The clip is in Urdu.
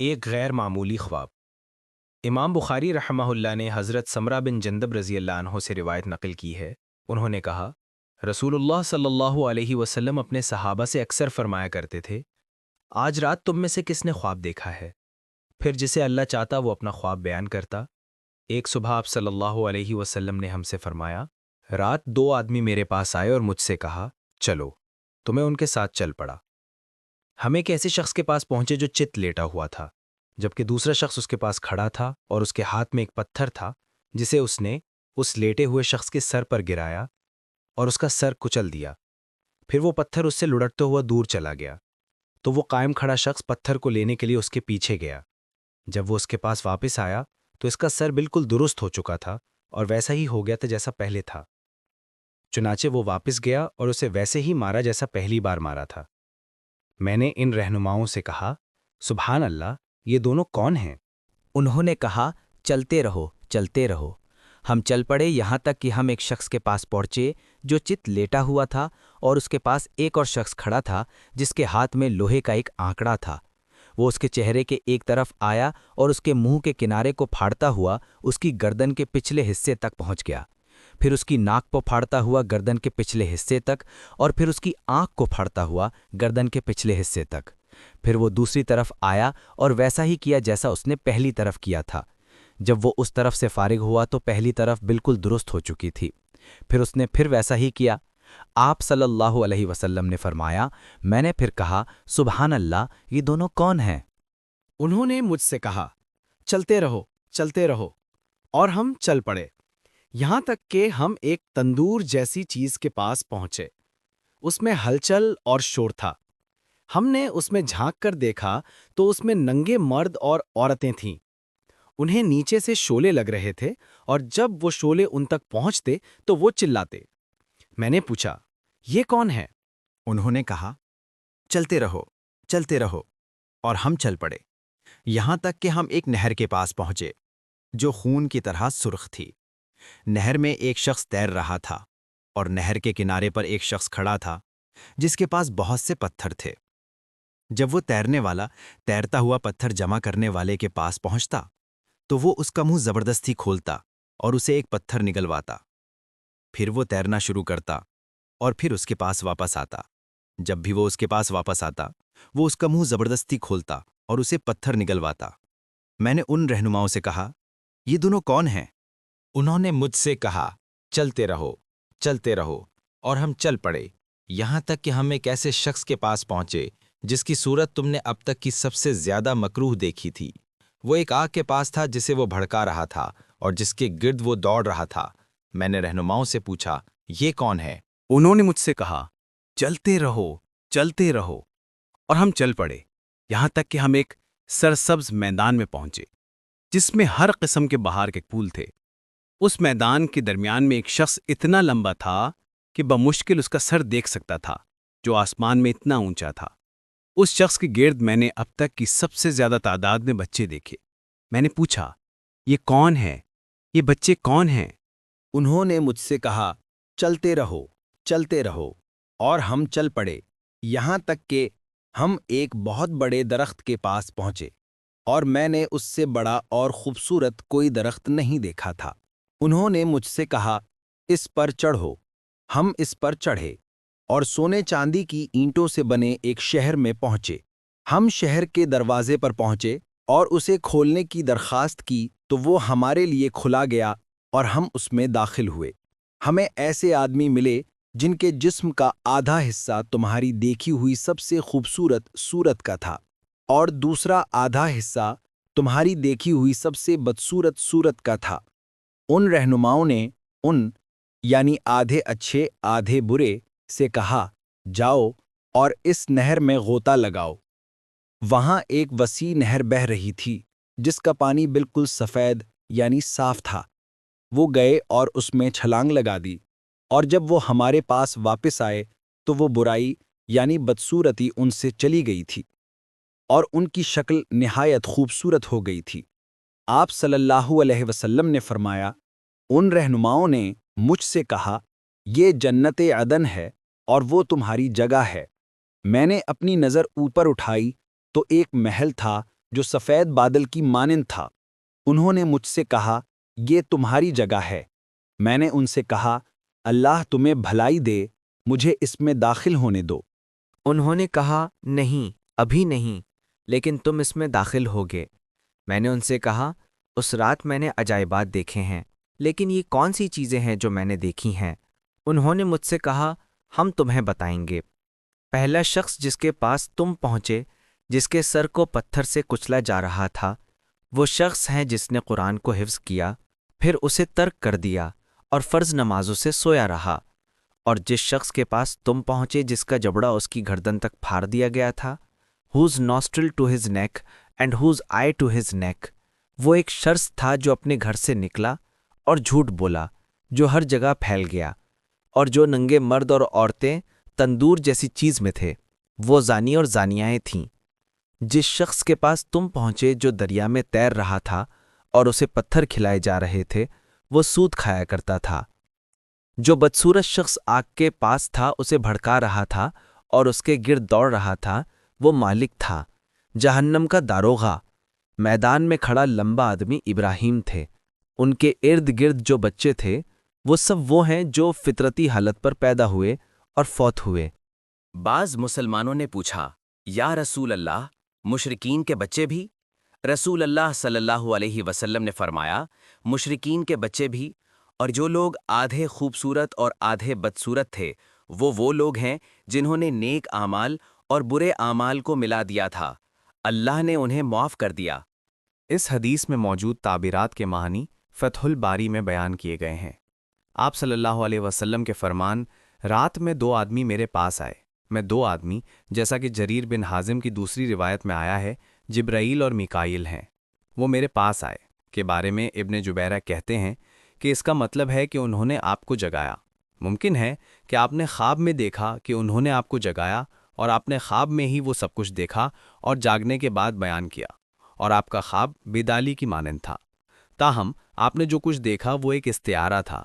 ایک غیر معمولی خواب۔ امام بخاری رحمہ اللہ نے حضرت سمرہ بن جندب رضی اللہ عنہ سے روایت نقل کی ہے۔ انہوں نے کہا، رسول اللہ صلی اللہ علیہ وسلم اپنے صحابہ سے اکثر فرمایا کرتے تھے، آج رات تم میں سے کس نے خواب دیکھا ہے؟ پھر جسے اللہ چاہتا وہ اپنا خواب بیان کرتا۔ ایک صبح آپ صلی اللہ علیہ وسلم نے ہم سے فرمایا، رات دو آدمی میرے پاس آئے اور مجھ سے کہا، چلو، تو میں ان کے ساتھ چل پڑا۔ ہم ایک ایسے شخص کے پاس پہنچے جو چت لیٹا ہوا تھا، جبکہ دوسرا شخص اس کے پاس کھڑا تھا اور اس کے ہاتھ میں ایک پتھر تھا جسے اس نے اس لیٹے ہوئے شخص کے سر پر گرایا اور اس کا سر کچل دیا۔ پھر وہ پتھر اس سے لڑکتے ہوا دور چلا گیا، تو وہ قائم کھڑا شخص پتھر کو لینے کے لیے اس کے پیچھے گیا۔ جب وہ اس کے پاس واپس آیا تو اس کا سر بالکل درست ہو چکا تھا اور ویسا ہی ہو گیا تھا جیسا پہلے تھا۔ چنانچہ وہ واپس گیا اور اسے ویسے ہی مارا جیسا پہلی بار مارا تھا۔ میں نے ان رہنماؤں سے کہا، سبحان اللہ، یہ دونوں کون ہیں؟ انہوں نے کہا، چلتے رہو چلتے رہو۔ ہم چل پڑے یہاں تک کہ ہم ایک شخص کے پاس پہنچے جو چت لیٹا ہوا تھا اور اس کے پاس ایک اور شخص کھڑا تھا جس کے ہاتھ میں لوہے کا ایک آنکڑا تھا۔ وہ اس کے چہرے کے ایک طرف آیا اور اس کے منہ کے کنارے کو پھاڑتا ہوا اس کی گردن کے پچھلے حصے تک پہنچ گیا، پھر اس کی ناک کو پھاڑتا ہوا گردن کے پچھلے حصے تک، اور پھر اس کی آنکھ کو پھاڑتا ہوا گردن کے پچھلے حصے تک۔ پھر وہ دوسری طرف آیا اور ویسا ہی کیا جیسا اس نے پہلی طرف کیا تھا۔ جب وہ اس طرف سے فارغ ہوا تو پہلی طرف بالکل درست ہو چکی تھی۔ پھر اس نے پھر ویسا ہی کیا۔ آپ صلی اللہ علیہ وسلم نے فرمایا، میں نے پھر کہا، سبحان اللہ، یہ دونوں کون ہیں؟ انہوں نے مجھ سے کہا، چلتے رہو، اور ہم چل پڑے یہاں تک کہ ہم ایک تندور جیسی چیز کے پاس پہنچے۔ اس میں ہلچل اور شور تھا۔ ہم نے اس میں جھانک کر دیکھا تو اس میں ننگے مرد اور عورتیں تھیں۔ انہیں نیچے سے شعلے لگ رہے تھے، اور جب وہ شعلے ان تک پہنچتے تو وہ چلاتے۔ میں نے پوچھا، یہ کون ہے؟ انہوں نے کہا، چلتے رہو، اور ہم چل پڑے یہاں تک کہ ہم ایک نہر کے پاس پہنچے جو خون کی طرح سرخ تھی۔ نہر میں ایک شخص تیر رہا تھا اور نہر کے کنارے پر ایک شخص کھڑا تھا جس کے پاس بہت سے پتھر تھے۔ جب وہ تیرنے والا تیرتا ہوا پتھر جمع کرنے والے کے پاس پہنچتا تو وہ اس کا منہ زبردستی کھولتا اور اسے ایک پتھر نگلواتا۔ پھر وہ تیرنا شروع کرتا اور پھر اس کے پاس واپس آتا۔ جب بھی وہ اس کے پاس واپس آتا وہ اس کا منہ زبردستی کھولتا اور اسے پتھر نگلواتا۔ میں نے ان رہنماؤں سے کہا، یہ دونوں کون ہیں؟ انہوں نے مجھ سے کہا، چلتے رہو، اور ہم چل پڑے یہاں تک کہ ہم ایک ایسے شخص کے پاس پہنچے جس کی صورت تم نے اب تک کی سب سے زیادہ مکروہ دیکھی تھی۔ وہ ایک آگ کے پاس تھا جسے وہ بھڑکا رہا تھا اور جس کے گرد وہ دوڑ رہا تھا۔ میں نے رہنماؤں سے پوچھا، یہ کون ہے؟ انہوں نے مجھ سے کہا، چلتے رہو، اور ہم چل پڑے یہاں تک کہ ہم ایک سرسبز میدان میں پہنچے جس میں ہر قسم کے بہار کے پھول تھے۔ اس میدان کے درمیان میں ایک شخص اتنا لمبا تھا کہ بمشکل اس کا سر دیکھ سکتا تھا، جو آسمان میں اتنا اونچا تھا۔ اس شخص کے گرد میں نے اب تک کی سب سے زیادہ تعداد میں بچے دیکھے۔ میں نے پوچھا، یہ کون ہے؟ یہ بچے کون ہیں؟ انہوں نے مجھ سے کہا، چلتے رہو، اور ہم چل پڑے یہاں تک کہ ہم ایک بہت بڑے درخت کے پاس پہنچے، اور میں نے اس سے بڑا اور خوبصورت کوئی درخت نہیں دیکھا تھا۔ انہوں نے مجھ سے کہا، اس پر چڑھو۔ ہم اس پر چڑھے اور سونے چاندی کی اینٹوں سے بنے ایک شہر میں پہنچے۔ ہم شہر کے دروازے پر پہنچے اور اسے کھولنے کی درخواست کی تو وہ ہمارے لیے کھلا گیا اور ہم اس میں داخل ہوئے۔ ہمیں ایسے آدمی ملے جن کے جسم کا آدھا حصہ تمہاری دیکھی ہوئی سب سے خوبصورت صورت کا تھا، اور دوسرا آدھا حصہ تمہاری دیکھی ہوئی سب سے بدصورت صورت کا تھا۔ ان رہنماؤں نے یعنی آدھے اچھے آدھے برے سے کہا، جاؤ اور اس نہر میں غوطہ لگاؤ۔ وہاں ایک وسیع نہر بہہ رہی تھی جس کا پانی بالکل سفید یعنی صاف تھا۔ وہ گئے اور اس میں چھلانگ لگا دی، اور جب وہ ہمارے پاس واپس آئے تو وہ برائی یعنی بدصورتی ان سے چلی گئی تھی، اور ان کی شکل نہایت خوبصورت ہو گئی تھی۔ آپ صلی اللہ علیہ وسلم نے فرمایا، ان رہنماؤں نے مجھ سے کہا، یہ جنت عدن ہے اور وہ تمہاری جگہ ہے۔ میں نے اپنی نظر اوپر اٹھائی تو ایک محل تھا جو سفید بادل کی مانند تھا۔ انہوں نے مجھ سے کہا، یہ تمہاری جگہ ہے۔ میں نے ان سے کہا، اللہ تمہیں بھلائی دے، مجھے اس میں داخل ہونے دو۔ انہوں نے کہا، نہیں، ابھی نہیں، لیکن تم اس میں داخل ہوگے۔ میں نے ان سے کہا، اس رات میں نے عجائبات دیکھے ہیں، لیکن یہ کون سی چیزیں ہیں جو میں نے دیکھی ہیں؟ انہوں نے مجھ سے کہا، ہم تمہیں بتائیں گے۔ پہلا شخص جس کے پاس تم پہنچے، جس کے سر کو پتھر سے کچلا جا رہا تھا، وہ شخص ہے جس نے قرآن کو حفظ کیا، پھر اسے ترک کر دیا اور فرض نمازوں سے سویا رہا۔ اور جس شخص کے پاس تم پہنچے جس کا جبڑا اس کی گردن تک پھاڑ دیا گیا تھا، whose nostril to his neck and whose eye to his neck، وہ ایک شخص تھا جو اپنے گھر سے نکلا اور جھوٹ بولا، جو ہر جگہ پھیل گیا، اور جو ننگے مرد اور عورتیں تندور جیسی چیز میں تھے، وہ زانی اور زانیائیں تھیں۔ جس شخص کے پاس تم پہنچے جو دریا میں تیر رہا تھا اور اسے پتھر کھلائے جا رہے تھے، وہ سود کھایا کرتا تھا۔ جو بدصورت شخص آگ کے پاس تھا اسے بھڑکا رہا تھا اور اس کے گرد دوڑ رہا تھا، وہ مالک تھا، جہنم کا داروغہ۔ میدان میں کھڑا لمبا آدمی ابراہیم تھے۔ ان کے ارد گرد جو بچے تھے وہ سب وہ ہیں جو فطرتی حالت پر پیدا ہوئے اور فوت ہوئے۔ بعض مسلمانوں نے پوچھا، یا رسول اللہ، مشرکین کے بچے بھی؟ رسول اللہ صلی اللہ علیہ وسلم نے فرمایا، مشرکین کے بچے بھی، اور جو لوگ آدھے خوبصورت اور آدھے بدصورت تھے وہ لوگ ہیں جنہوں نے نیک اعمال اور برے اعمال کو ملا دیا تھا، اللہ نے انہیں معاف کر دیا۔ اس حدیث میں موجود تعبیرات کے معنی فتح الباری میں بیان کیے گئے ہیں۔ آپ صلی اللہ علیہ وسلم کے فرمان، رات میں 2 آدمی میرے پاس آئے۔ میں 2 آدمی، جیسا کہ جریر بن حازم کی دوسری روایت میں آیا ہے، جبرائیل اور میکائیل ہیں، وہ میرے پاس آئے، کے بارے میں ابن جبیرہ کہتے ہیں کہ اس کا مطلب ہے کہ انہوں نے آپ کو جگایا۔ ممکن ہے کہ آپ نے خواب میں دیکھا کہ انہوں نے آپ کو جگایا اور آپ نے خواب میں ہی وہ سب کچھ دیکھا اور جاگنے کے بعد بیان کیا، اور آپ کا خواب بیدالی کی مانند تھا۔ تاہم آپ نے جو کچھ دیکھا وہ ایک استعارہ تھا،